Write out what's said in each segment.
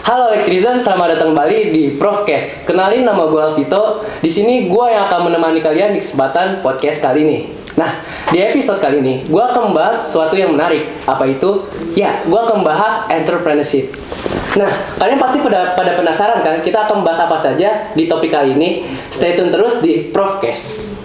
Halo Elektrizen, selamat datang kembali di Profcast. Kenalin, nama gue Alvito. Di sini gue yang akan menemani kalian di kesempatan podcast kali ini. Nah, di episode kali ini gue akan membahas sesuatu yang menarik. Apa itu? Ya, gue akan membahas entrepreneurship. Nah, kalian pasti pada penasaran kan? Kita akan membahas apa saja di topik kali ini. Stay tune terus di Profcast.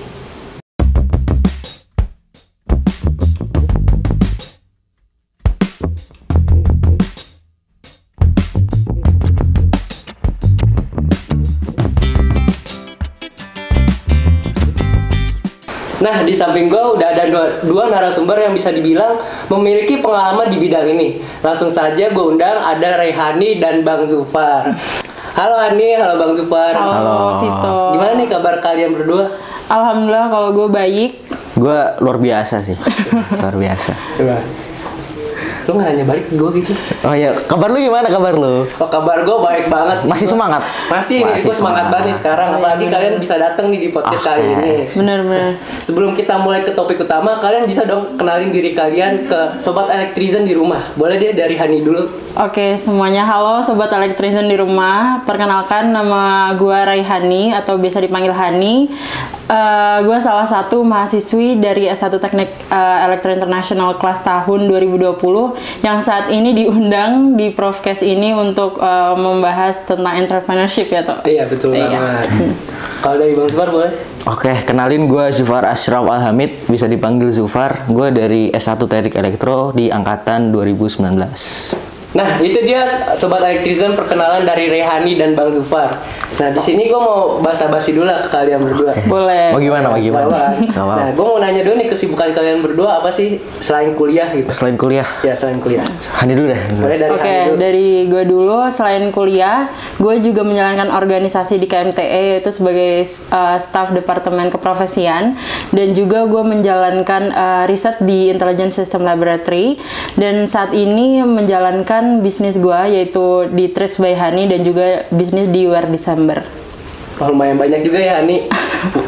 Nah, di samping gue udah ada dua narasumber yang bisa dibilang memiliki pengalaman di bidang ini. Langsung saja gue undang ada Reyhani dan Bang Zufar. Halo Hani, halo Bang Zufar. Halo Vito. Gimana nih kabar kalian berdua? Alhamdulillah kalau gue baik. Gue luar biasa sih. Luar biasa. Coba. Lu gak nanya balik ke gue gitu? Oh ya, kabar lu gimana kabar lu? Oh, kabar gue baik banget sih. Masih semangat? Masih gue semangat banget nih sekarang. Apalagi kalian bisa datang nih di podcast kali ini. Bener-bener. Sebelum kita mulai ke topik utama, kalian bisa dong kenalin diri kalian ke Sobat Elektrizen di rumah. Boleh deh dari Hani dulu. Oke, semuanya halo Sobat Elektrizen di rumah. Perkenalkan, nama gue Reyhani atau biasa dipanggil Hani. Gue salah satu mahasiswi dari S1 Teknik Elektro Internasional kelas tahun 2020 yang saat ini diundang di Profcast ini untuk membahas tentang entrepreneurship ya toh. Iya betul banget. Kalau dari Bang Zufar boleh? Oke, kenalin gue Zufar Ashraf Alhamid, bisa dipanggil Zufar. Gue dari S1 Teknik Elektro di angkatan 2019. Nah, itu dia Sobat Elektrizen perkenalan dari Reyhani dan Bang Zufar. Nah, di sini gue mau basa-basi dulu ke kalian berdua. Boleh. Mau gimana? Nah, gue mau nanya dulu nih, kesibukan kalian berdua apa sih selain kuliah gitu? Selain kuliah? Ya, selain kuliah. Hani dulu deh. Boleh dari Oke, Hani dulu. dari gue dulu, selain kuliah, gue juga menjalankan organisasi di KMTE, yaitu sebagai staf Departemen Keprofesian, dan juga gue menjalankan riset di Intelligent System Laboratory, dan saat ini menjalankan bisnis gue, yaitu di Trades by Hani, dan juga bisnis di Wear December. Oh, lumayan banyak juga ya Hani.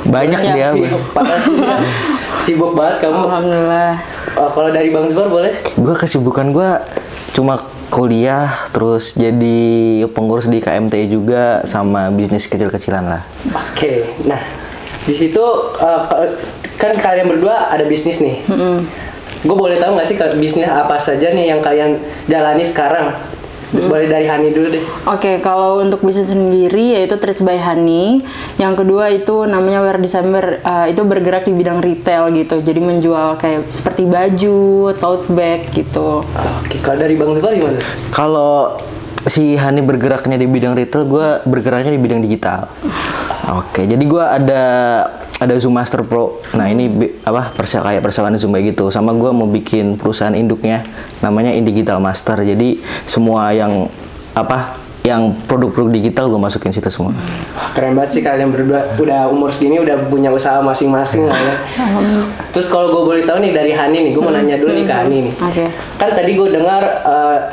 Banyak dia. Padahal sibuk banget kamu. Alhamdulillah. Kalau dari Bang Zufar boleh? Gue kesibukan gue cuma kuliah, terus jadi pengurus di KMTI juga, sama bisnis kecil-kecilan lah. Oke, nah di situ kan kalian berdua ada bisnis nih. Gue boleh tahu nggak sih bisnis apa saja nih yang kalian jalani sekarang? Boleh dari Hani dulu deh. Oke, kalau untuk bisnis sendiri yaitu Trades by Hani. Yang kedua itu namanya Wear December. Itu bergerak di bidang retail gitu. Jadi menjual kayak seperti baju, tote bag gitu. Oke, kalau dari Bang Zufar gimana? Kalau si Hani bergeraknya di bidang retail, gue bergeraknya di bidang digital. Oke, jadi gue ada Zoom Master Pro. Nah ini kayak persewaan Zoom kayak gitu. Sama gue mau bikin perusahaan induknya, namanya Indigital Master. Jadi semua yang produk-produk digital gue masukin situ semua. Keren banget sih kalian berdua. Udah umur segini udah punya usaha masing-masing lah ya. Terus kalau gue boleh tahu nih dari Hani nih, gue mau nanya dulu nih ke Hani nih. Oke. Kan tadi gue dengar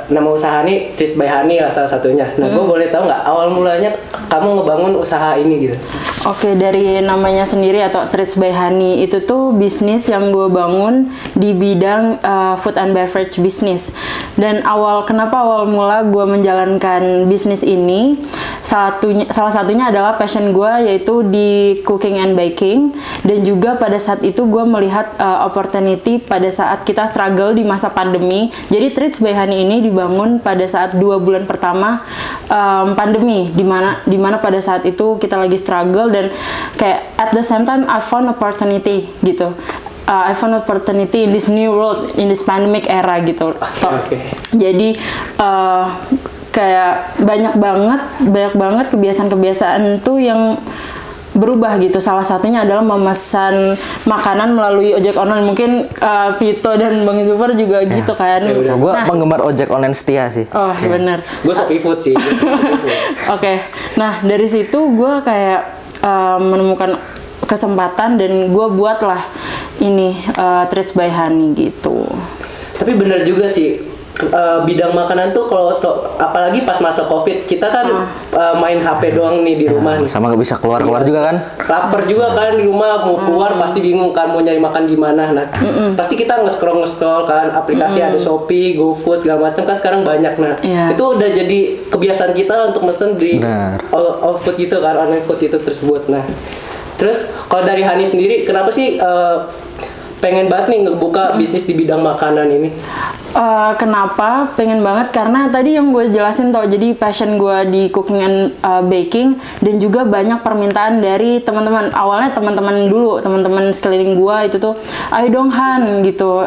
nama usaha Hani Trades by Hani lah salah satunya. Nah gue boleh tahu nggak awal mulanya kamu ngebangun usaha ini gitu? Oke, dari namanya sendiri atau Trades by Hani itu tuh bisnis yang gue bangun di bidang food and beverage business. Dan kenapa awal mula gue menjalankan bisnis ini, salah satunya adalah passion gue, yaitu di cooking and baking. Dan juga pada saat itu gue melihat opportunity pada saat kita struggle di masa pandemi. Jadi Trades by Hani ini dibangun pada saat 2 bulan pertama pandemi, dimana pada saat itu kita lagi struggle, dan kayak at the same time I found opportunity gitu. I found opportunity in this new world, in this pandemic era gitu. Okay. Jadi kayak banyak banget kebiasaan-kebiasaan tuh yang berubah gitu. Salah satunya adalah memesan makanan melalui ojek online. Mungkin Vito dan Bang Zufar juga gitu kan. Gue penggemar ojek online setia sih. Oh bener. Gue Shopee Food sih. Oke. Nah dari situ gue kayak menemukan kesempatan dan gue buatlah ini Trades by Hani gitu. Tapi bener juga sih, bidang makanan tuh kalau apalagi pas masa Covid kita kan main HP doang nih di rumah nih. Sama nggak bisa keluar-keluar juga kan? Lapar juga kan di rumah, mau keluar pasti bingung kan mau nyari makan di mana. Nah, pasti kita nge-scroll kan aplikasi ada Shopee, GoFood segala macam kan sekarang banyak. Nah, itu udah jadi kebiasaan kita untuk mesen di all food gitu kan, online food itu tersebut. Nah, terus kalau dari Hani sendiri kenapa sih pengen banget nih ngebuka bisnis di bidang makanan ini? Kenapa? Pengen banget karena tadi yang gue jelasin tau, jadi passion gue di cooking and baking dan juga banyak permintaan dari teman-teman. Awalnya teman-teman sekeliling gue itu tuh, ayo dong Han gitu,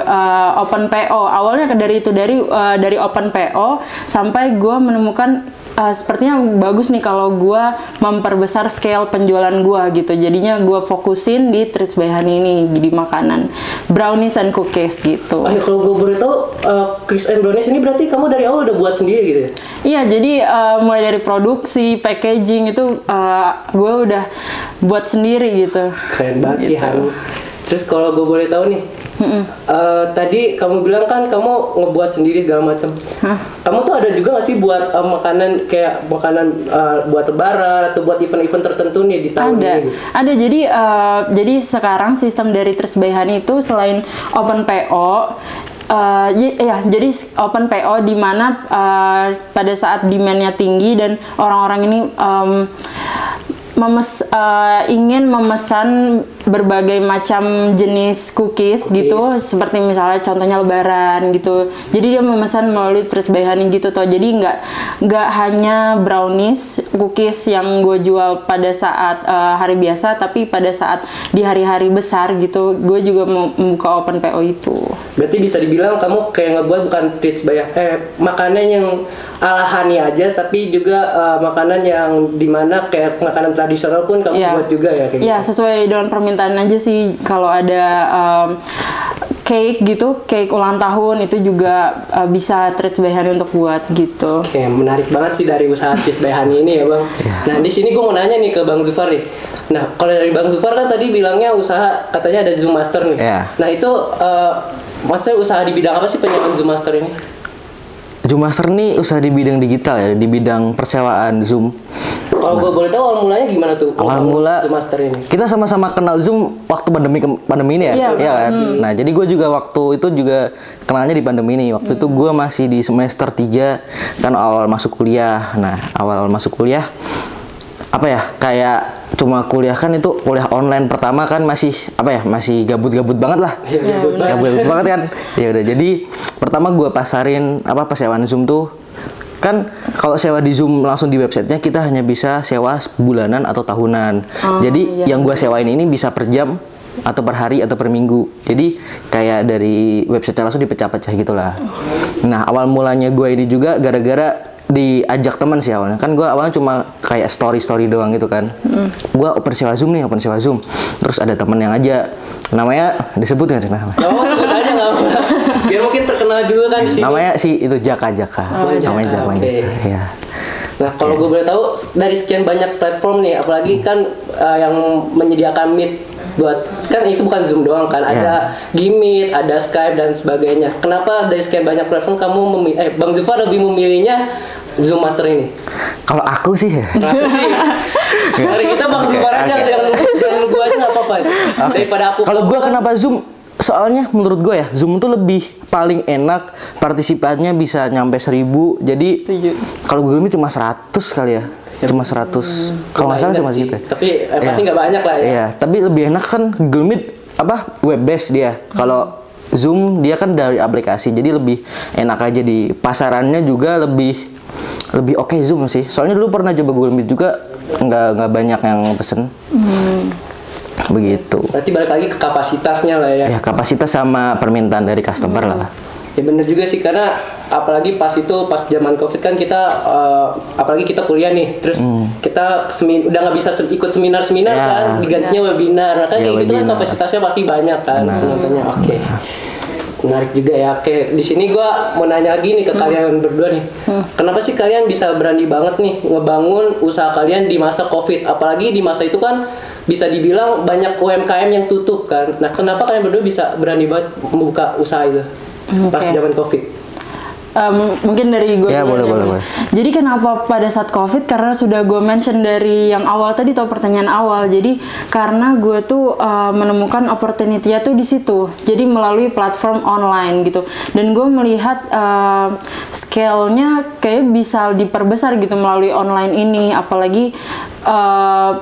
open PO. Awalnya dari open PO sampai gue menemukan sepertinya bagus nih kalau gue memperbesar scale penjualan gue gitu. Jadinya gue fokusin di Treats by Hani ini di makanan brownies and cookies gitu. Kalau gue boleh tahu, cookies and brownies ini berarti kamu dari awal udah buat sendiri gitu ya? Iya, jadi mulai dari produksi, packaging itu gue udah buat sendiri gitu. Keren banget sih Hani. Terus kalau gue boleh tahu nih, tadi kamu bilang kan kamu ngebuat sendiri segala macam. Kamu tuh ada juga nggak sih buat makanan kayak makanan buat lebaran atau buat event-event tertentu nih di tahun ini? Ada. Jadi sekarang sistem dari Treats by Hani itu selain open PO, jadi open PO di mana pada saat demand-nya tinggi dan orang-orang ini ingin memesan berbagai macam jenis cookies gitu, seperti misalnya contohnya lebaran gitu. Jadi dia memesan melalui Treats by Hani gitu toh. Jadi nggak hanya brownies, cookies yang gue jual pada saat hari biasa, tapi pada saat di hari-hari besar gitu, gue juga mau membuka open PO itu. Berarti bisa dibilang kamu kayak ngebuat bukan Treats by makanan yang ala Hani aja, tapi juga makanan yang dimana kayak makanan tradisional pun kamu buat juga ya? Iya, sesuai dengan permintaan aja sih. Kalau ada cake gitu, cake ulang tahun itu juga bisa Treats by Hani untuk buat gitu. Oke, menarik banget sih dari usaha Treats by Hani ini ya Bang. Nah di sini gue mau nanya nih ke Bang Zufar nih. Nah kalau dari Bang Zufar kan tadi bilangnya usaha katanya ada Zoom Master nih. Nah itu maksudnya usaha di bidang apa sih penyewaan Zoom Master ini? Zoom Master ini usaha di bidang digital ya, di bidang persewaan Zoom. Kalau gue boleh tahu awal mulanya gimana tuh? Awal mula Zoom Master ini. Kita sama-sama kenal Zoom waktu pandemi ini ya. Iya kan? Nah, jadi gue juga waktu itu juga kenalnya di pandemi ini. Waktu itu gue masih di semester 3 kan awal masuk kuliah. Nah, awal masuk kuliah apa ya? Kayak cuma kuliah kan itu kuliah online pertama kan masih masih gabut-gabut banget lah. Gabut banget kan. Ya udah jadi pertama gue pasarin persewaan Zoom tuh. Kan kalau sewa di Zoom langsung di websitenya kita hanya bisa sewa bulanan atau tahunan. Jadi yang gue sewain ini bisa per jam atau per hari atau per minggu. Jadi kayak dari websitenya langsung dipecah-pecah gitulah. Nah awal mulanya gue ini juga gara-gara diajak teman sih awalnya. Kan gue awalnya cuma kayak story doang gitu kan. Gue open sewa Zoom. Terus ada teman yang aja, namanya disebut nggak nama? Sebut aja nggak apa. Biar mungkin terkenal juga kan di sini. Namanya sih itu Jaka. Namanya Jaka. Ya. Nah kalau gue boleh tahu dari sekian banyak platform nih, apalagi kan yang menyediakan Meet buat kan itu bukan Zoom doang kan, ada Gmeet, ada Skype dan sebagainya. Kenapa dari sekian banyak platform kamu Bang Zufar lebih memilihnya Zoom Master ini? Kalau aku sih dari kita Bang Zufar aja, jangan gue aja nggak apa-apa. Daripada aku. Kalau gue kenapa Zoom? Soalnya menurut gue ya Zoom tuh lebih paling enak, partisipannya bisa nyampe 1000. Jadi kalau Google Meet cuma 100 kali ya. Cuma 100. Kalau nggak salah cuma segitu. Tapi pasti nggak banyak lah ya. Iya, tapi lebih enak kan Google Meet web based dia. Kalau Zoom dia kan dari aplikasi, jadi lebih enak aja di pasarannya juga lebih oke Zoom sih. Soalnya dulu pernah coba Google Meet juga nggak banyak yang pesen. Begitu. Berarti balik lagi ke kapasitasnya lah ya. Ya kapasitas sama permintaan dari customer lah. Ya bener juga sih, karena apalagi pas zaman Covid kan kita apalagi kita kuliah nih, terus kita udah nggak bisa ikut seminar kan, digantinya webinar. Kan kayak gitu kan kapasitasnya pasti banyak kan penontonnya. Oke. Menarik juga ya. Oke, di sini gua mau nanya lagi nih ke kalian berdua nih. Kenapa sih kalian bisa berani banget nih ngebangun usaha kalian di masa Covid? Apalagi di masa itu kan bisa dibilang banyak UMKM yang tutup kan. Nah, kenapa kalian berdua bisa berani banget membuka usaha itu pas zaman Covid? Mungkin dari gue Ya, dulu boleh. Jadi kenapa pada saat COVID? Karena sudah gue mention dari yang awal tadi atau pertanyaan awal. Jadi karena gue tuh menemukan opportunity-nya tuh di situ. Jadi melalui platform online gitu. Dan gue melihat scale-nya kayak bisa diperbesar gitu melalui online ini. Apalagi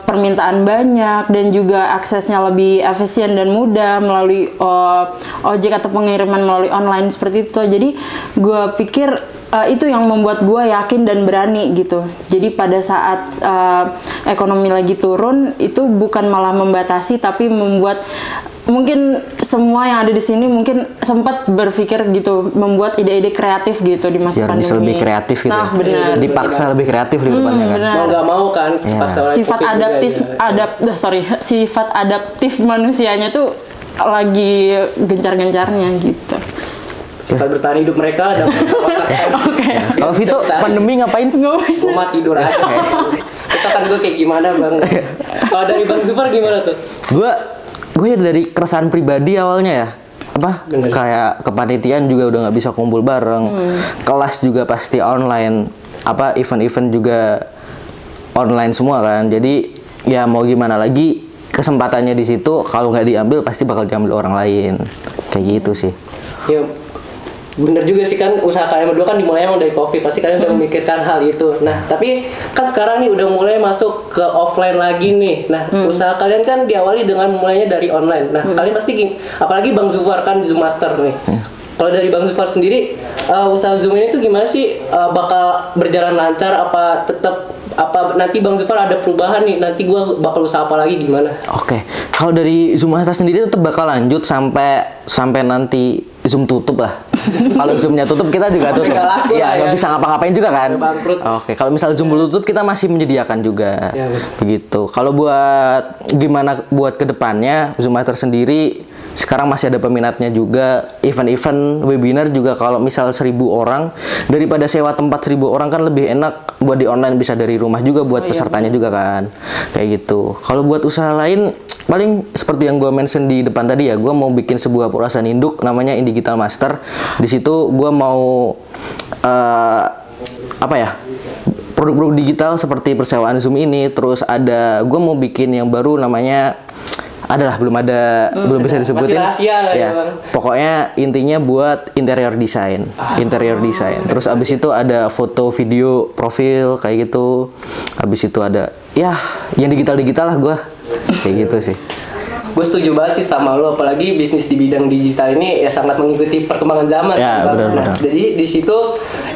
permintaan banyak dan juga aksesnya lebih efisien dan mudah melalui ojek atau pengiriman melalui online seperti itu. Jadi gue pikir itu yang membuat gue yakin dan berani gitu. Jadi pada saat ekonomi lagi turun itu bukan malah membatasi tapi membuat mungkin semua yang ada di sini mungkin sempat berpikir gitu membuat ide-ide kreatif gitu di masa Biar pandemi. bisa lebih kreatif gitu. Nah, benar. Dipaksa lebih kreatif di depannya kan. benar. Mau nggak mau kan pas awal Sifat COVID juga ya. sifat adaptif manusianya tuh lagi gencar-gencarnya gitu. Sifat bertahan hidup mereka ada Oke. Kalau Vito pandemi ngapain? gue mah tidur aja. Kita kan gue kayak gimana bang? Kalau dari Bang Zufar gimana tuh? Gue ya dari keresahan pribadi awalnya ya. Bener. Kayak kepanitiaan juga udah nggak bisa kumpul bareng. Kelas juga pasti online. Event-event juga online semua kan. Jadi ya mau gimana lagi, kesempatannya di situ kalau nggak diambil pasti bakal diambil orang lain. Kayak gitu sih. Ya bener juga sih kan, usaha kalian berdua kan dimulai emang dari COVID, pasti kalian udah memikirkan hal itu. Nah tapi kan sekarang nih udah mulai masuk ke offline lagi nih. Nah usaha kalian kan diawali dengan mulainya dari online. Nah kalian pasti apalagi Bang Zufar kan Zoom Master nih. Kalau dari Bang Zufar sendiri usaha Zoom ini tuh gimana sih, bakal berjalan lancar apa tetap nanti Bang Zufar ada perubahan nih, nanti gua bakal usaha apa lagi gimana? Oke, kalau dari Zoom Master sendiri tetap bakal lanjut sampai nanti Zoom tutup lah. Kalau Zoom-nya tutup kita juga tutup. Nggak laku Iya, lah nggak ya. bisa ngapa-ngapain juga kan. Udah bangkrut. Oke, kalau misalnya Zoom belum tutup kita masih menyediakan juga. Ya, betul. Begitu. Kalau buat gimana buat kedepannya Zoom Master sendiri sekarang masih ada peminatnya juga. Event-event webinar juga kalau misal 1.000 orang daripada sewa tempat 1.000 orang kan lebih enak buat di online, bisa dari rumah juga buat pesertanya juga kan. Kayak gitu. Kalau buat usaha lain paling seperti yang gue mention di depan tadi ya, gue mau bikin sebuah perusahaan induk namanya Indigital Master. Di situ gue mau produk-produk digital seperti persewaan Zoom ini, terus gue mau bikin yang baru namanya belum bisa disebutin. Masih rahasia lah ya, Bang. Pokoknya intinya buat interior design. Terus abis itu ada foto video profil kayak gitu. Abis itu ada ya yang digital lah gue. Kayak gitu sih. Gue setuju banget sih sama lo, apalagi bisnis di bidang digital ini ya sangat mengikuti perkembangan zaman. Ya, Bang. benar. Jadi di situ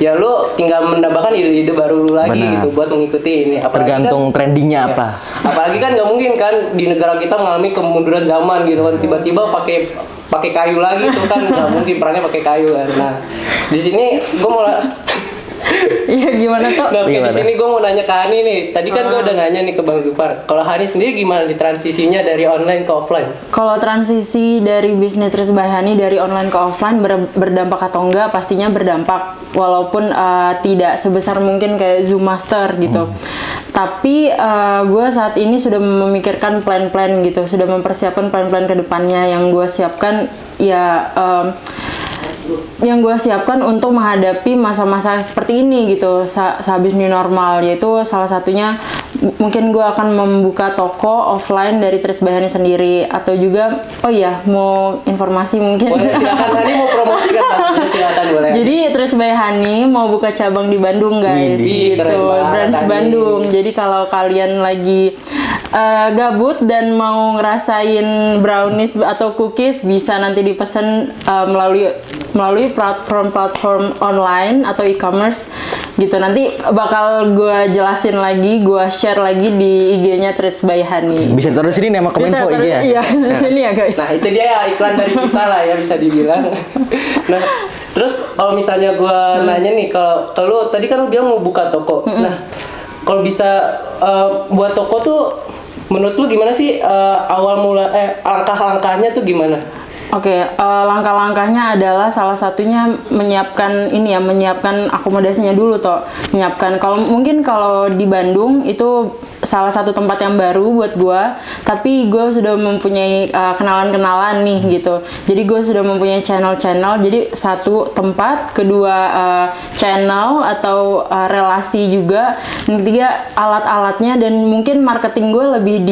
ya lo tinggal menambahkan ide-ide baru lo lagi Benar. gitu buat mengikuti ini. Tergantung trendingnya apa. Apalagi kan nggak mungkin kan di negara kita mengalami kemunduran zaman gitu kan, tiba-tiba pakai kayu lagi tuh kan nggak mungkin, perangnya pakai kayu kan. Nah di sini gue mau Iya gimana tuh? Nah, Gimana? di sini gue mau nanya ke Hani nih. Tadi kan gue udah nanya nih ke Bang Zufar. Kalau Hani sendiri gimana di transisinya dari online ke offline? Kalau transisi dari bisnis Tris by Hani dari online ke offline berdampak atau enggak? Pastinya berdampak, walaupun tidak sebesar mungkin kayak Zoom Master gitu. Tapi gue saat ini sudah memikirkan plan-plan gitu, sudah mempersiapkan plan-plan ke depannya. Yang gue siapkan ya untuk menghadapi masa-masa seperti ini gitu, sehabis new normal, yaitu salah satunya mungkin gue akan membuka toko offline dari Tris by Hani sendiri, atau juga mau informasi mungkin. Boleh, silakan Hani mau promosikan Mas. Silakan boleh. Jadi Tris by Hani mau buka cabang di Bandung guys, Widih, gitu, keren banget, branch Hani. Bandung. Jadi kalau kalian lagi gabut dan mau ngerasain brownies atau cookies, bisa nanti dipesan melalui platform online atau e-commerce gitu. Nanti bakal gue jelasin lagi, gue share lagi di IG-nya Tris by Hani. Bisa taruh sini nih sama Kominfo IG ya. Iya, sini ya guys. Nah itu dia ya iklan dari kita lah ya, bisa dibilang. Nah terus kalau misalnya gue nanya nih, kalau lu tadi kan lu bilang mau buka toko. Nah kalau bisa buat toko tuh menurut lu gimana sih, awal mula langkah-langkahnya tuh gimana? Oke, langkah-langkahnya adalah salah satunya menyiapkan akomodasinya dulu toh. Menyiapkan kalau di Bandung itu salah satu tempat yang baru buat gua, tapi gua sudah mempunyai kenalan-kenalan nih gitu. Jadi gua sudah mempunyai channel-channel. Jadi satu tempat, kedua channel atau relasi juga, dan ketiga alat-alatnya, dan mungkin marketing gua lebih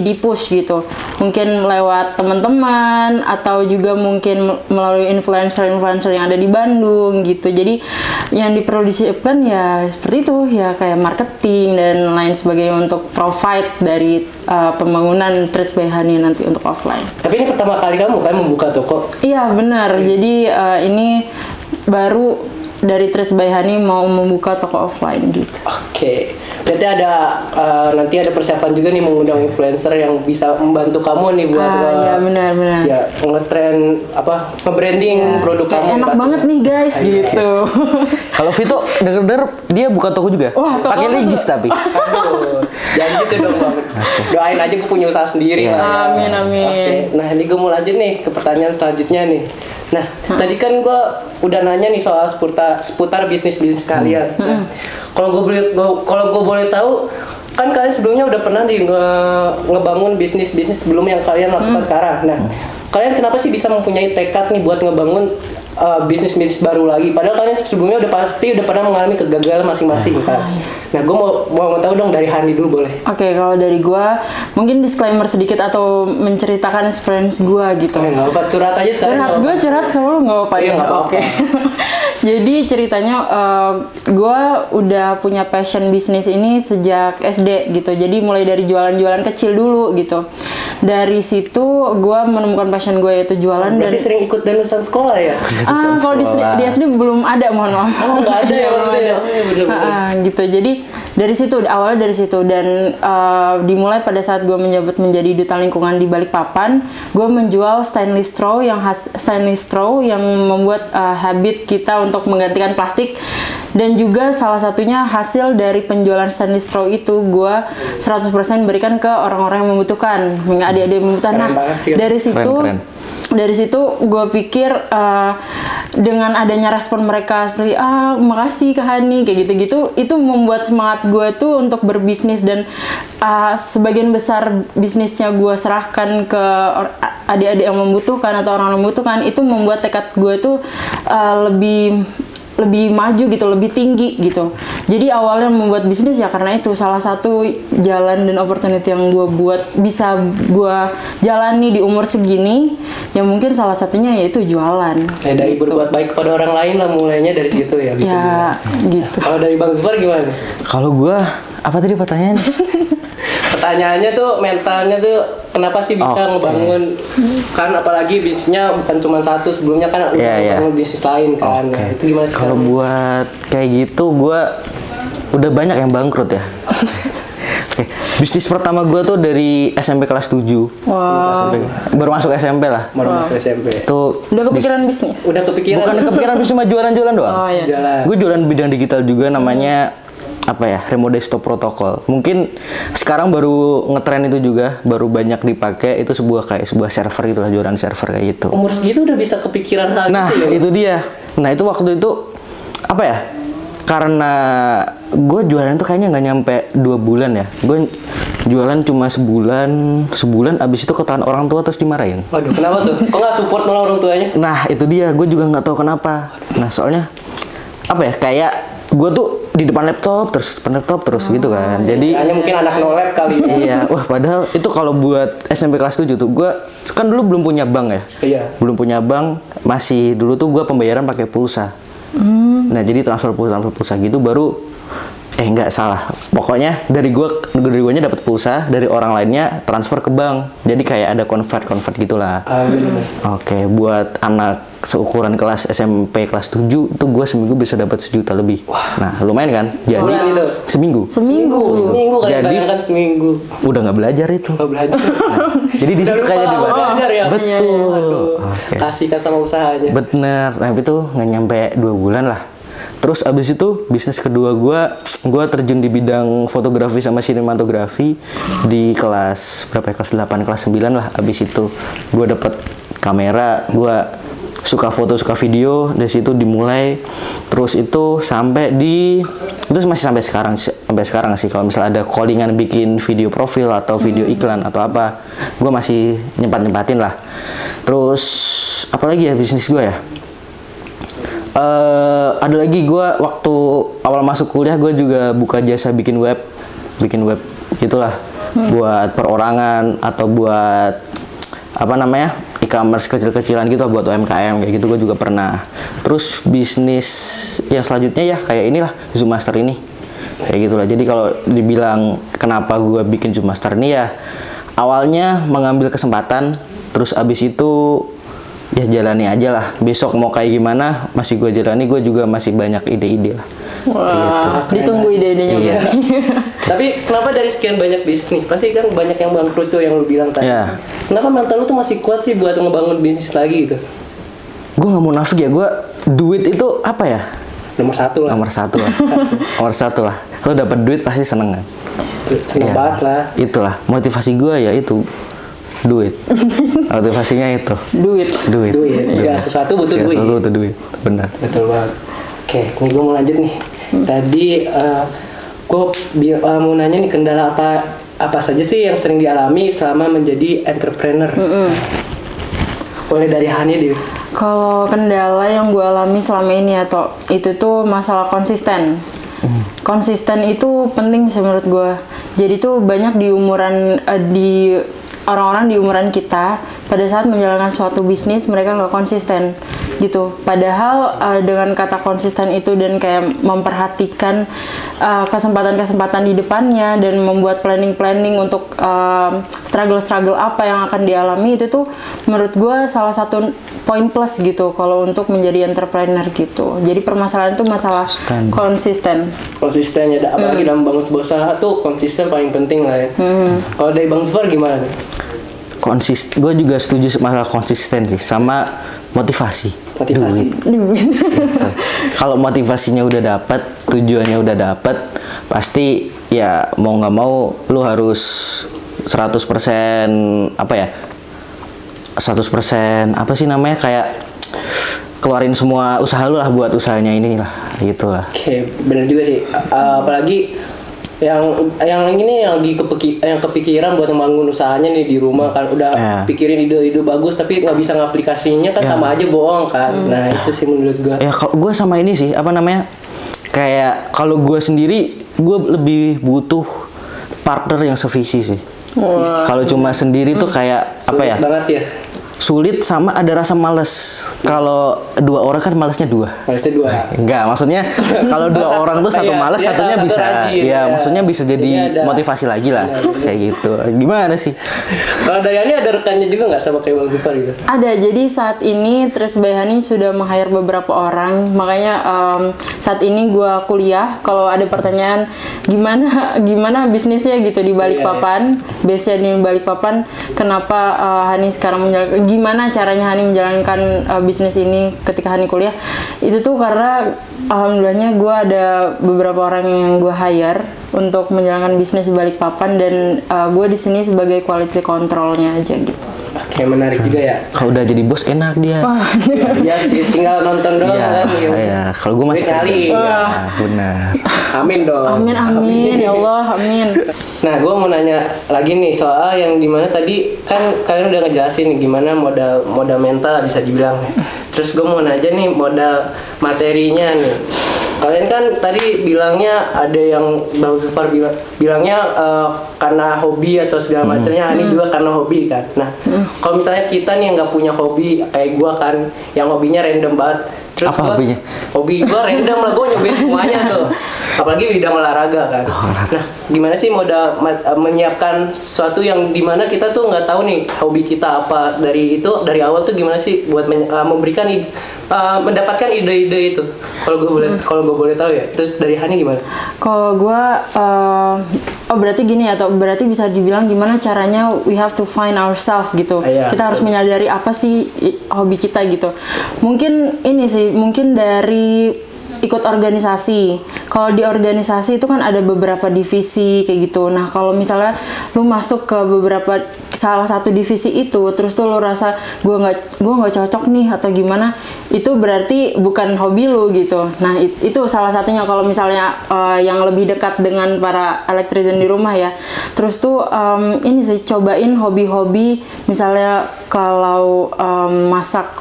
di push gitu. Mungkin lewat teman-teman atau juga mungkin melalui influencer-influencer yang ada di Bandung gitu. Jadi yang perlu disiapkan ya seperti itu ya, kayak marketing dan lain sebagainya untuk provide dari pembangunan Treats by Hani nanti untuk offline. Tapi ini pertama kali kamu kan membuka toko? Iya benar. Jadi ini baru dari Treats by Hani mau membuka toko offline gitu. Oke. Berarti nanti ada persiapan juga nih mengundang influencer yang bisa membantu kamu nih buat ya benar. Ya, nge-trend nge-branding produk kamu. Enak banget nih guys gitu. Kalau Vito denger dia buka toko juga. Wah, toko pakai apa legis tapi. Aduh, jangan gitu dong Bang. Doain aja gue punya usaha sendiri lah. Ya. Amin. Oke. Nah, ini gue mau lanjut nih ke pertanyaan selanjutnya nih. Nah, tadi kan gue udah nanya nih soal seputar bisnis kalian. Nah, kalau gue boleh tahu, kan kalian sebelumnya udah pernah ngebangun bisnis sebelum yang kalian lakukan sekarang. Nah, kalian kenapa sih bisa mempunyai tekad nih buat ngebangun bisnis baru lagi? Padahal kalian sebelumnya pasti udah pernah mengalami kegagalan masing-masing kan. Nah, gue mau tahu dong dari Hani dulu boleh? Oke, kalau dari gua mungkin disclaimer sedikit atau menceritakan experience gua gitu. Nggak apa, curhat aja sekarang. Curhat selalu nggak apa-apa. Iya, nggak apa-apa. Oke. Jadi ceritanya gua udah punya passion bisnis ini sejak SD gitu. Jadi mulai dari jualan-jualan kecil dulu gitu. Dari situ gua menemukan passion gue yaitu jualan. Berarti sering ikut danusan sekolah ya? Kalau di SD belum ada, mohon maaf. Oh, nggak ada ya maksudnya? Gitu. Jadi dari situ, awalnya dari situ, dan dimulai pada saat gue menjabat menjadi duta lingkungan di Balikpapan. Gue menjual stainless straw yang membuat habit kita untuk menggantikan plastik, dan juga salah satunya hasil dari penjualan stainless straw itu gue 100% berikan ke orang-orang yang membutuhkan, adik-adik yang membutuhkan. Nah, dari situ gue pikir dengan adanya respon mereka seperti makasih Kak Hani kayak gitu-gitu, itu membuat semangat gue tuh untuk berbisnis, dan sebagian besar bisnisnya gue serahkan ke adik-adik yang membutuhkan atau orang yang membutuhkan. Itu membuat tekad gue tuh lebih maju gitu, lebih tinggi gitu. Jadi awalnya membuat bisnis ya karena itu salah satu jalan dan opportunity yang gue bisa gue jalani di umur segini, yang mungkin salah satunya yaitu jualan. Dari berbuat baik kepada orang lain lah mulainya dari situ ya bisa. Ya, gitu. Kalau dari Bang Zufar gimana? Kalau gue, apa tadi pertanyaannya? Pertanyaannya tuh mentalnya tuh kenapa sih bisa ngebangun, kan apalagi bisnisnya bukan cuma satu, sebelumnya kan udah ngebangun bisnis lain kan. Nah, itu gimana sih? Kalau buat kayak gitu gue udah banyak yang bangkrut ya. Oke. Bisnis pertama gue tuh dari SMP kelas 7. Wow. Baru masuk SMP lah. Baru masuk SMP. Itu Udah kepikiran bisnis? Udah kepikiran. Bukan kepikiran bisnis, cuma jualan-jualan doang. Oh iya. Gue jualan bidang digital juga, namanya Remote Desktop Protocol. Mungkin sekarang baru ngetren itu juga, baru banyak dipakai. Itu sebuah server gitulah, jualan server kayak gitu. Umur segitu udah bisa kepikiran hal nah, gitu ya? itu dia. Nah, itu waktu itu karena gue jualan tuh kayaknya nggak nyampe 2 bulan ya. Gue jualan cuma sebulan abis itu ketahuan orang tua terus dimarahin. Waduh, kenapa tuh? Kok nggak support malah orang tuanya? Nah, itu dia. Gue juga nggak tahu kenapa. Nah, soalnya kayak gue tuh di depan laptop terus gitu kan. Jadi hanya mungkin anak no lab kali ya. Iya, wah padahal itu kalau buat SMP kelas 7 tuh gue kan dulu belum punya bank ya. Iya. Belum punya bank, masih dulu tuh gue pembayaran pakai pulsa. Nah, jadi transfer pulsa gitu baru nggak salah. Pokoknya dari guanya dapat pulsa, dari orang lainnya transfer ke bank. Jadi kayak ada convert gitulah. Oke, buat anak seukuran kelas SMP kelas 7 tuh gue seminggu bisa dapat 1 juta lebih. Wah. Nah, lumayan kan? Jadi itu? Seminggu Jadi seminggu. Udah nggak belajar itu. Nggak belajar. Jadi di situ kayak belajar ya. Betul. Kasihkan sama usahanya. Bener. Nah, itu nggak nyampe 2 bulan lah. Terus abis itu bisnis kedua gue terjun di bidang fotografi sama sinematografi di kelas berapa ya? Kelas 8, kelas 9 lah. Abis itu gue dapet kamera, gue suka foto suka video, dari situ dimulai terus itu sampai di itu masih sampai sekarang sih. Kalau misalnya ada callingan bikin video profil atau video iklan atau apa, gue masih nyempat-nyempatin lah. Terus apalagi ya bisnis gue ya, ada lagi gue waktu awal masuk kuliah gue juga buka jasa bikin web gitulah, buat perorangan atau buat apa namanya e-commerce kecil-kecilan gitu, buat UMKM kayak gitu gue juga pernah. Terus bisnis yang selanjutnya ya kayak inilah Zoom Master ini kayak gitulah. Jadi kalau dibilang kenapa gue bikin Zoom Master ini ya, awalnya mengambil kesempatan, terus abis itu ya jalani aja lah. Besok mau kayak gimana masih gue jalani, gue juga masih banyak ide-ide lah. Wah, gitu. Ditunggu ide-idenya. Iya. Tapi kenapa dari sekian banyak bisnis, pasti kan banyak yang bangkrut tuh yang lu bilang tadi. Iya. Kenapa mental lu tuh masih kuat sih buat ngebangun bisnis lagi gitu? Gue nggak mau nafik ya, gue duit itu apa ya? Nomor satu lah. Nomor satu lah. Lo dapet duit pasti seneng kan? Seneng Iya. banget lah. Itulah motivasi gue ya itu duit. Motivasinya itu Duit. duit. Segala sesuatu butuh duit. Segala sesuatu butuh duit, benar. Betul banget. Oke, ini gue mau lanjut nih. Tadi gue mau nanya nih, kendala apa saja sih yang sering dialami selama menjadi entrepreneur? Boleh dari Hani deh. Kalau kendala yang gue alami selama ini atau itu tuh masalah konsisten. Konsisten itu penting sih menurut gue. Jadi tuh banyak di orang-orang di umuran kita pada saat menjalankan suatu bisnis mereka nggak konsisten gitu. Padahal dengan kata konsisten itu dan kayak memperhatikan kesempatan-kesempatan di depannya dan membuat planning untuk struggle apa yang akan dialami, itu tuh menurut gue salah satu poin plus gitu kalau untuk menjadi entrepreneur gitu. Jadi permasalahan itu masalah konsisten. Konsistennya, apalagi dalam bangun sebuah usaha tuh konsisten paling penting lah ya. Kalau dari Bang Zufar gimana nih? Gue juga setuju masalah konsisten sih, sama motivasi. Duit. Kalau motivasinya udah dapet, tujuannya udah dapet, pasti ya mau nggak mau lu harus 100% apa ya? 100% apa sih namanya, kayak keluarin semua usaha lu lah buat usahanya ini lah, gitulah. Oke, bener juga sih. Apalagi yang ini yang lagi kepikiran buat membangun usahanya nih di rumah kan, udah pikirin ide-ide bagus tapi nggak bisa ngaplikasinya kan, sama aja bohong kan. Nah itu sih menurut gue. Ya kalau gue sama ini sih apa namanya, kayak kalau gue sendiri gue lebih butuh partner yang sevisi sih. Kalau cuma sendiri tuh kayak sulit apa ya? Banget ya. Sulit, sama ada rasa males. Kalau dua orang kan malesnya dua. Malesnya dua. Enggak, maksudnya kalau dua orang tuh satu males, satunya satu bisa rajin, ya, maksudnya bisa jadi motivasi lagi lah. Kayak gitu. Gimana sih? Kalau dari Hani ada rekannya juga nggak sama kayak Bang Zufar gitu? Ada, jadi saat ini Trades by Hani sudah meng-hire beberapa orang. Makanya saat ini gue kuliah, kalau ada pertanyaan gimana bisnisnya gitu di Balikpapan, base-nya di Balikpapan, kenapa Hani sekarang gimana caranya Hani menjalankan bisnis ini ketika Hani kuliah, itu tuh karena alhamdulillahnya gue ada beberapa orang yang gue hire untuk menjalankan bisnis di Balikpapan, dan gue di sini sebagai quality controlnya aja gitu. Oke, menarik juga ya. Kalau udah jadi bos enak dia. Iya sih, tinggal nonton doang kan. Iya, kalau gue masih kali. Ya, benar. Amin dong. Amin ya Allah, amin. Nah, gue mau nanya lagi nih soal yang dimana tadi kan kalian udah ngejelasin nih gimana modal mental bisa dibilang. Terus gue mau nanya nih modal materinya nih. Kalian kan tadi bilangnya ada yang Bang Zufar bilangnya karena hobi atau segala macamnya, Hani juga karena hobi kan. Nah, kalau misalnya kita nih yang nggak punya hobi kayak gue kan, yang hobinya random banget. Terus apa hobinya? Hobi gue random lah, gue nyobain semuanya tuh. Apalagi bidang olahraga kan. Nah, gimana sih modal menyiapkan sesuatu yang dimana kita tuh nggak tahu nih hobi kita apa, dari awal tuh gimana sih buat memberikan mendapatkan ide-ide itu? Kalau gue boleh tahu ya. Terus dari Hani gimana? Kalau gue berarti gini, atau berarti bisa dibilang gimana caranya we have to find ourselves gitu. Kita harus menyadari apa sih hobi kita gitu. Mungkin ini sih, mungkin dari ikut organisasi. Kalau di organisasi itu kan ada beberapa divisi kayak gitu. Nah, kalau misalnya lu masuk ke salah satu divisi itu, terus tuh lu rasa gua nggak cocok nih atau gimana, itu berarti bukan hobi lu gitu. Nah, itu salah satunya kalau misalnya yang lebih dekat dengan para electrician di rumah ya. Terus tuh ini sih cobain hobi-hobi, misalnya kalau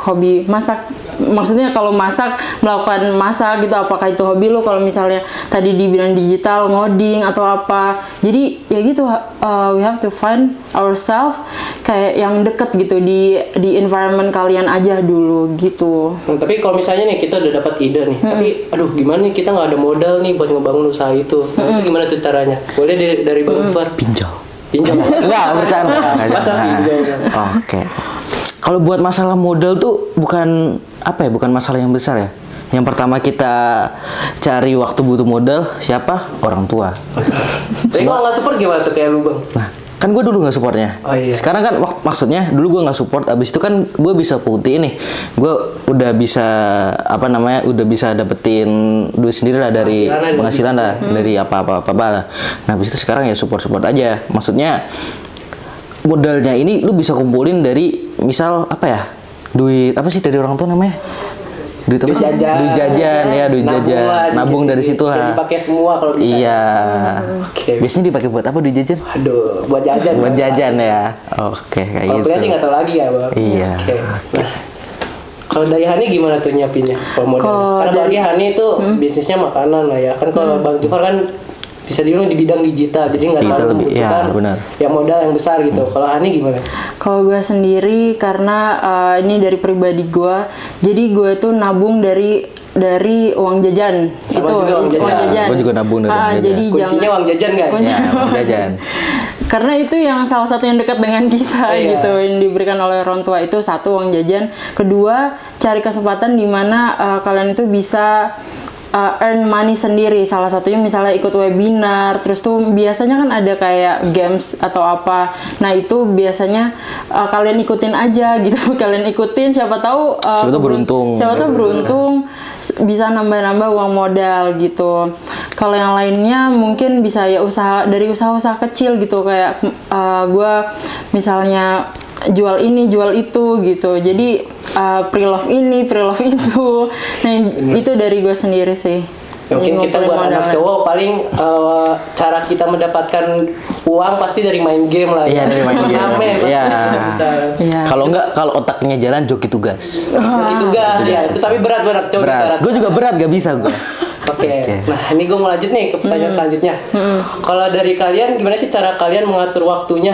hobi masak, maksudnya kalau melakukan masak gitu, apakah itu hobi lu? Kalau misalnya tadi di bidang digital, ngoding atau apa, jadi ya gitu, we have to find ourselves kayak yang deket gitu di environment kalian aja dulu gitu. Tapi kalau misalnya nih kita udah dapat ide nih, tapi aduh gimana nih, kita nggak ada modal nih buat ngebangun usaha itu. Nah, itu gimana tuh caranya? Boleh dari Bang Zufar? Pinjol. Enggak, bercanda. Masa pinjol? Oke. Kalau buat masalah modal tuh bukan masalah yang besar ya. Yang pertama kita cari waktu butuh modal siapa? Orang tua. Tapi kalau nggak support gimana tuh kayak lu Bang? Nah, kan gue dulu nggak supportnya. Oh, iya. Sekarang kan maksudnya dulu gue nggak support. Abis itu kan gue bisa putih nih. Gue udah bisa udah bisa dapetin duit sendiri lah dari penghasilan lah, dari apa lah. Nah, abis itu sekarang ya support aja. Maksudnya modalnya ini lu bisa kumpulin dari misal duit apa sih dari orang tua namanya? Duit jajan, nabung dari situ lah. Dipakai semua kalau bisa. Iya. Okay. Biasanya dipakai buat apa duit jajan? Aduh, buat jajan. Buat jajan ya. Oke, kayak gitu. Kalau kuliah sih nggak tahu lagi ya, Bang. Iya. Okay. Nah, kalau dari Hani gimana tuh nyiapinnya kalau modal? Karena bagi Hani itu bisnisnya makanan lah ya. Kan kalau Bang Zufar kan bisa dibilang di bidang digital, jadi nggak terlalu membutuhkan yang modal yang besar gitu. Kalau Hani gimana? Kalau gue sendiri, karena ini dari pribadi gue, jadi gue tuh nabung dari uang jajan. Sama itu juga uang jajan. Gue juga nabung dari uang jajan. Jadi kuncinya uang jajan guys. Ya, uang jajan. Karena itu yang salah satu yang dekat dengan kita gitu, yang diberikan oleh orang tua. Itu satu, uang jajan. Kedua, cari kesempatan di mana kalian itu bisa earn money sendiri. Salah satunya misalnya ikut webinar, terus tuh biasanya kan ada kayak games atau apa. Nah, itu biasanya kalian ikutin aja gitu. Kalian ikutin, siapa tahu beruntung. Siapa tahu beruntung bisa nambah-nambah uang modal gitu. Kalau yang lainnya mungkin bisa ya usaha kecil gitu, kayak gue misalnya jual ini jual itu gitu, jadi pre-love ini pre-love itu. Nah, itu dari gue sendiri sih. Mungkin kita buat anak cowok paling cara kita mendapatkan uang pasti dari main game lah. Iya, dari main game. Iya. Kalau enggak, kalau otaknya jalan joki tugas. Joki tugas ya, itu tapi berat cowok. Gue juga berat, gak bisa gue. Oke. Nah, ini gue mau lanjut nih ke pertanyaan selanjutnya. Kalau dari kalian gimana sih cara kalian mengatur waktunya?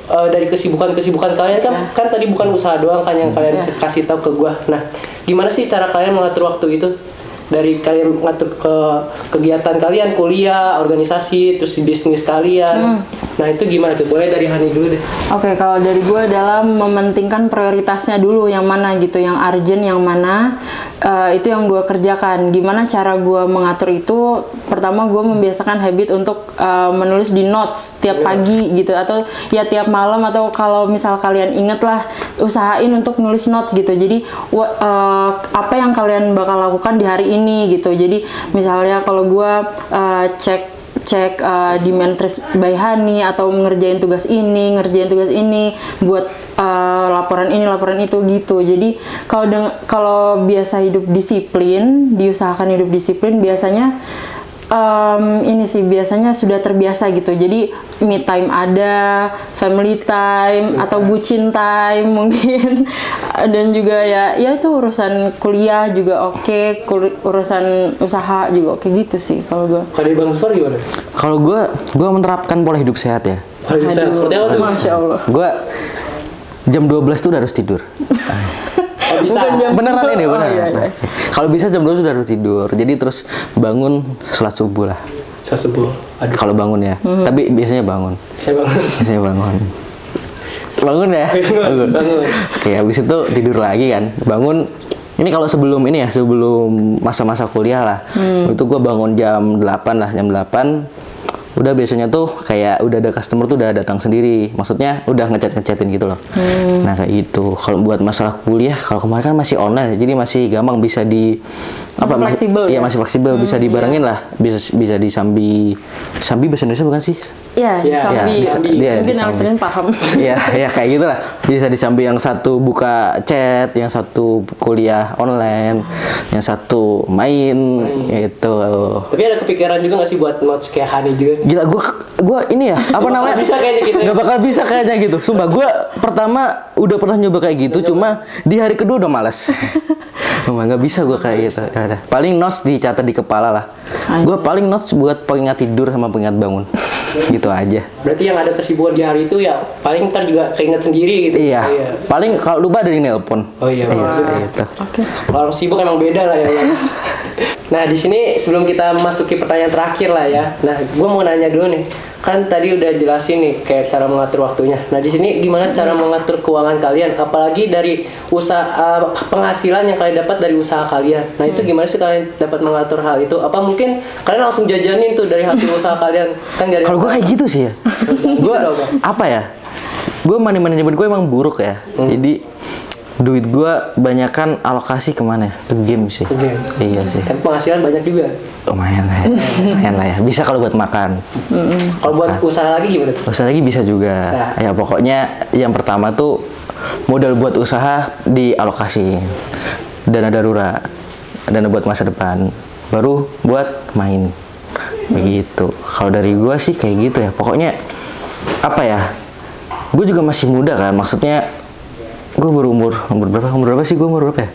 Dari kesibukan kalian kan tadi bukan usaha doang kan yang kalian kasih tahu ke gua. Nah, gimana sih cara kalian mengatur waktu itu? Dari kalian mengatur ke kegiatan kalian, kuliah, organisasi, terus bisnis kalian. Nah, itu gimana tuh? Boleh dari Hani dulu deh. Oke, kalau dari gue dalam mementingkan prioritasnya dulu, yang mana gitu, yang urgent yang mana, itu yang gue kerjakan. Gimana cara gue mengatur itu? Pertama, gue membiasakan habit untuk menulis di notes tiap pagi gitu, atau ya tiap malam, atau kalau misal kalian inget lah, usahain untuk nulis notes gitu. Jadi apa yang kalian bakal lakukan di hari ini gitu. Jadi misalnya kalau gue cek di Mentres by Hani, atau ngerjain tugas ini buat laporan ini laporan itu gitu. Jadi kalau biasa hidup disiplin, diusahakan hidup disiplin, biasanya ini sih biasanya sudah terbiasa gitu. Jadi me time ada, family time atau bucin time mungkin. Dan juga ya itu urusan kuliah juga oke, urusan usaha juga oke gitu sih kalau gue. Kalau Bang Zufar gimana? Kalau gue menerapkan pola hidup sehat ya. Pola hidup sehat seperti apa tuh? Masya Allah. Gue jam 12 tuh udah harus tidur. Bisa. Beneran ini beneran. Kalau bisa jam 12 sudah harus tidur. Jadi terus bangun sholat subuh lah. Sholat subuh. Kalau bangun ya. Tapi biasanya bangun. Biasanya bangun. Bangun ya. Bangun. Oke, habis itu tidur lagi kan. Bangun. Ini kalau sebelum masa-masa kuliah lah. Itu gue bangun jam 8 lah, jam 8. Udah biasanya tuh kayak udah ada customer tuh udah datang sendiri, maksudnya udah ngechatin gitu loh. Nah kayak itu. Kalau buat masalah kuliah, kalau kemarin kan masih online, jadi masih gampang bisa fleksibel Iya ya? masih fleksibel, bisa dibarengin lah, bisa disambi bahasa Indonesia bukan sih? Iya, Iya, disambi. iya, iya, Mungkin disambi. Alvin paham. Iya, ya kayak gitu lah. Bisa disambi yang satu buka chat, yang satu kuliah online, yang satu main, gitu. Tapi ada kepikiran juga nggak sih buat notes kayak Hani juga? Gila, gua ini ya, apa namanya? Bisa kayaknya gitu. Gak bakal bisa kayaknya gitu. Sumpah, gua pertama udah pernah nyoba kayak gitu, cuma di hari kedua udah malas. Nggak bisa gue kayak gitu. Yaudah. Paling notes dicatat di kepala lah. Gue paling notes buat pengingat tidur sama pengingat bangun. Gitu aja. Berarti yang ada kesibukan di hari itu ya paling ntar juga keinget sendiri gitu. Iya. Paling kalau lupa dari nelpon. Oh iya. Gitu. Oke. Kalau sibuk emang beda lah ya. Bang. Nah di sini sebelum kita masuki pertanyaan terakhir lah ya. Nah gue mau nanya dulu nih. Kan tadi udah jelasin nih kayak cara mengatur waktunya. Nah di sini gimana cara mengatur keuangan kalian? Apalagi dari usaha penghasilan yang kalian dapat dari usaha kalian. Nah itu gimana sih kalian dapat mengatur hal itu? Apa mungkin kalian langsung jajanin tuh dari hasil usaha kalian? Kan gak ada. Kalau gue kayak gitu sih ya. Gue apa ya? Gue money management gue emang buruk ya. Jadi duit gue banyakan alokasi kemana ya? Ke game sih. Ke game. Iya sih. Tapi penghasilan banyak juga. Lumayan lah ya. Lumayan lah ya. Bisa kalau buat makan. Kalau buat usaha lagi gimana tuh? Usaha lagi bisa juga. Bisa. Ya pokoknya yang pertama tuh modal buat usaha dialokasiin. Dana darurat. Dana buat masa depan. Baru buat main. Begitu. Kalau dari gua sih kayak gitu ya. Pokoknya apa ya? Gue juga masih muda kan. Maksudnya gue berumur berapa? Umur berapa sih? Gue umur berapa ya?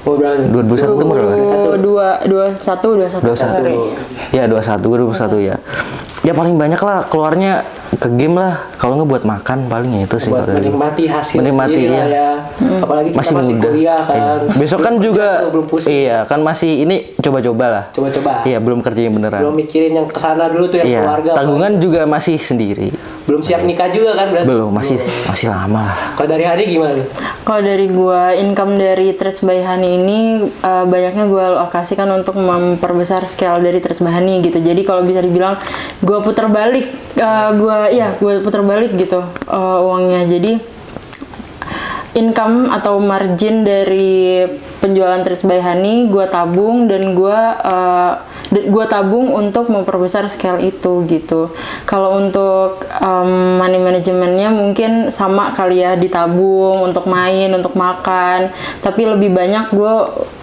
Mau berani? 2021 umur berapa? 21. 21. Ya 21, gue 21 ya. Ya paling banyak lah keluarnya ke game lah. Kalau nggak buat makan paling ya itu sih. Buat kalau dari gua. menikmati hasil Menikmati, sendiri lah iya. ya. Apalagi kita masih muda. kuliah kan. Iya. Besok kan juga belum pusing. iya kan masih ini coba-coba lah. Coba-coba. Iya belum kerjanya beneran. Belum mikirin yang kesana dulu tuh yang Iya. keluarga. Tanggungan juga masih sendiri. Belum siap nikah juga kan berarti? Belum masih lama lah. Kalau dari Hani gimana? Kalau dari gua, income dari Trades by Hani ini banyaknya gua alokasikan untuk memperbesar scale dari Trades by Hani gitu. Jadi kalau bisa dibilang gua putar balik, gua putar balik gitu uangnya. Jadi income atau margin dari penjualan Trades by Hani gua tabung dan gua tabung untuk memperbesar scale itu gitu. Kalau untuk money managementnya mungkin sama kali ya, ditabung untuk main, untuk makan. Tapi lebih banyak gue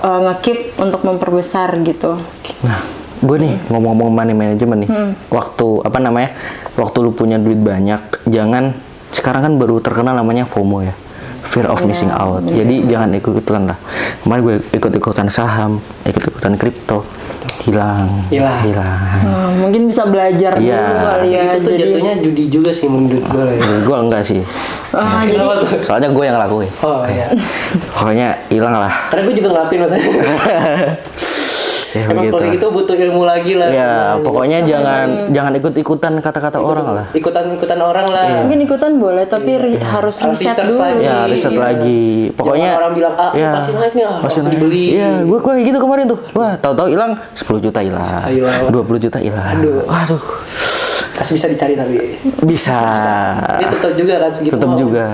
nge-keep untuk memperbesar gitu. Nah, gue nih ngomong-ngomong money management nih. Waktu lu punya duit banyak, jangan sekarang kan baru terkenal namanya FOMO ya. Fear of missing out. Jadi jangan ikut-ikutan lah. Kemarin gue ikut-ikutan saham, ikut-ikutan kripto. Hilang. Mungkin bisa belajar dulu kali ya. Itu tuh jatuhnya judi juga sih menurut gue lah ya. Gue enggak sih. Jadi Soalnya gue yang ngelakuin. Oh iya. Pokoknya hilang lah. Karena gue juga ngelakuin maksudnya. Ya, Emang begitu kalau lah. gitu butuh ilmu lagi lah. Ya, pokoknya jangan ikut-ikutan kata-kata orang lah. Ikutan orang lah. mungkin ikutan boleh, tapi harus Harus riset research dulu. lagi. Ya, riset Iya. lagi. Pokoknya Jangan orang bilang, pasti naik nih, pasti harus naik. dibeli. Iya, gue kayak gitu kemarin tuh. Wah, tahu-tahu hilang 10 juta hilang. Hilang. 20 juta hilang. Aduh. Pasti bisa dicari tapi. Bisa. Tapi tetap juga kan segitu. Tetap juga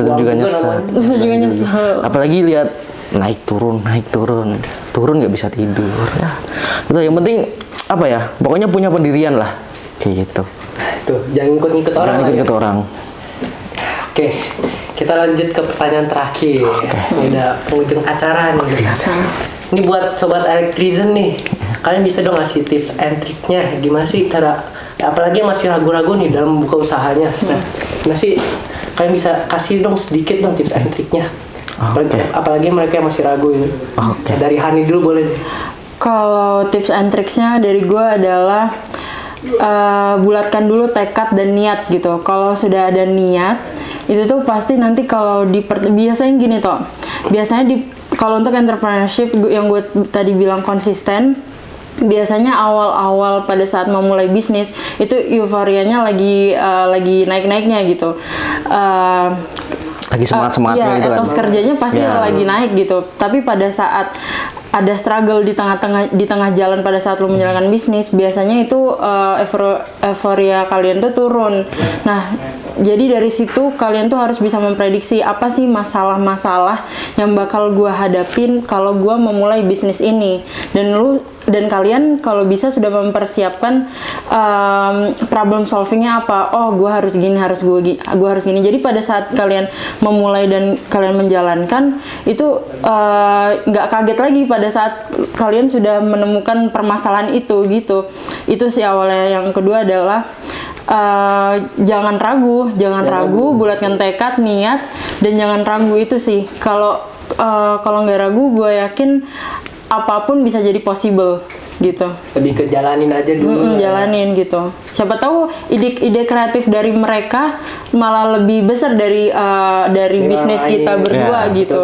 Uang nyesel. namanya. Terus juga nyesel. Apalagi lihat naik turun nggak bisa tidur ya. Itu yang penting apa ya, pokoknya punya pendirian lah kayak gitu. Tuh, jangan ikut-ikut orang. Jangan lah ikut ya. orang. Oke, kita lanjut ke pertanyaan terakhir. Ini udah penghujung acara nih. Ini buat sobat Electrizen nih. Kalian bisa dong ngasih tips and triknya gimana sih cara, apalagi yang masih ragu-ragu nih dalam membuka usahanya. Nah, gimana sih kalian bisa kasih dong sedikit dong tips and triknya. Apalagi mereka yang masih ragu ini. Oke. Dari Hani dulu boleh deh. Kalau tips and tricksnya dari gue adalah bulatkan dulu tekad dan niat gitu. Kalau sudah ada niat, itu tuh pasti nanti kalau biasanya gini toh. Biasanya kalau untuk entrepreneurship yang gue tadi bilang konsisten, biasanya awal-awal pada saat memulai bisnis itu euforianya lagi naik-naiknya gitu. Lagi semangat-semangatnya gitu kan. Etos kerjanya pasti lagi naik gitu. Tapi pada saat ada struggle di tengah jalan pada saat lu menjalankan bisnis, biasanya itu euforia kalian tuh turun. Nah, Jadi dari situ kalian tuh harus bisa memprediksi apa sih masalah-masalah yang bakal gue hadapin kalau gue memulai bisnis ini. Dan kalian kalau bisa sudah mempersiapkan problem solvingnya apa. Oh, gue harus gini, gue harus gini. Jadi pada saat kalian memulai dan kalian menjalankan itu nggak kaget lagi pada saat kalian sudah menemukan permasalahan itu gitu. Itu sih awalnya. Yang kedua adalah jangan ragu, bulatkan tekad, niat, dan jangan ragu. Itu sih kalau nggak ragu, gue yakin apapun bisa jadi possible gitu. Lebih ke jalanin aja dulu. Jalanin gitu. Siapa tahu ide kreatif dari mereka malah lebih besar dari bisnis kita berdua Ya, gitu.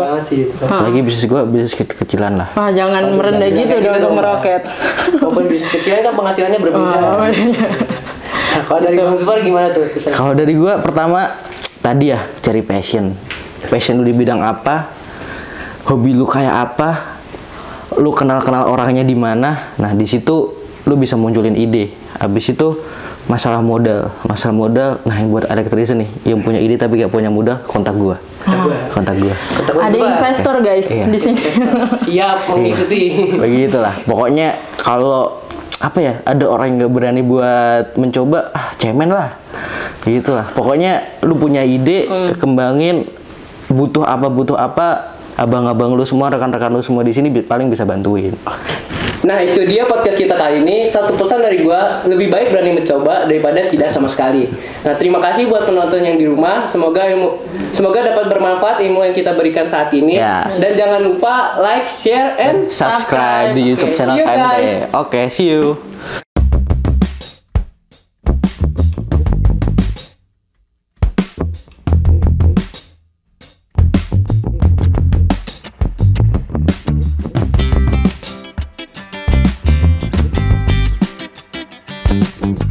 Lagi bisnis gue bisnis kecilan lah. Wah, jangan merendah gitu dong untuk meroket. Walaupun bisnis kecilnya kan penghasilannya berbeda. Nah, kalau dari Bang Zufar gimana tuh? Kalau dari gue pertama tadi ya cari passion lu di bidang apa, hobi lu kayak apa, lu kenal orangnya di mana. Nah di situ lu bisa munculin ide. Habis itu masalah modal. Nah yang buat elektrisi nih yang punya ide tapi gak punya modal, kontak gua. Ada investor guys di sini. Siap mengikuti. Begitulah. Pokoknya kalau apa ya, ada orang yang gak berani buat mencoba, cemen lah. Gitulah. Pokoknya lu punya ide, kembangin. Butuh apa, abang-abang lu semua, rekan-rekan lu semua di sini paling bisa bantuin. Nah itu dia podcast kita kali ini. Satu pesan dari gua, lebih baik berani mencoba daripada tidak sama sekali. Nah terima kasih buat penonton yang di rumah. Semoga dapat bermanfaat ilmu yang kita berikan saat ini. Dan jangan lupa like, share, and subscribe di YouTube channel KMT. Oke, see you. Thank you.